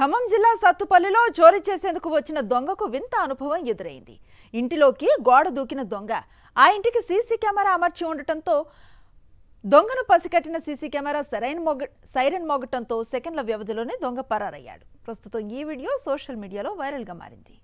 ఖమ్మం జిల్లా సత్తుపల్లిలో చోరీ చేసేందుకు వచ్చిన దొంగకు వింత అనుభవం ఎదురైంది. ఇంటిలోకి గోడ దూకిన దొంగ ఆ ఇంటికి సీసీ కెమెరా అమర్చి ఉండటంతో దొంగను పసికట్టిన సీసీ కెమెరా సైరన్ మోగటంతో సెకండ్ల వ్యవధిలోనే దొంగ పరారయ్యాడు. ప్రస్తుతం ఈ వీడియో సోషల్ మీడియాలో వైరల్ గా మారింది.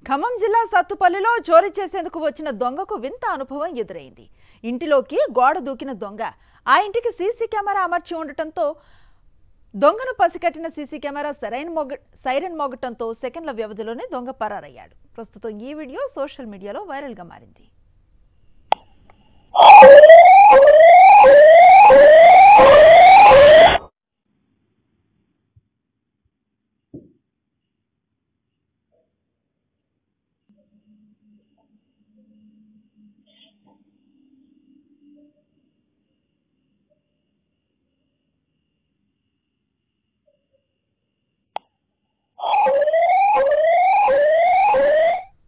ఖమ్మం జిల్లా సత్తుపల్లిలో చోరీ చేసేందుకు వచ్చిన దొంగకు వింత అనుభవం ఎదురైంది. ఇంటిలోకి గోడ దూకిన దొంగ ఆ ఇంటికి సీసీ కెమెరా అమర్చి ఉండటంతో దొంగను పసికట్టిన సీసీ కెమెరా సైరన్ మోగటంతో సెకండ్ల వ్యవధిలోనే దొంగ పరారయ్యాడు. ప్రస్తుతం ఈ వీడియో సోషల్ మీడియాలో వైరల్ గా మారింది.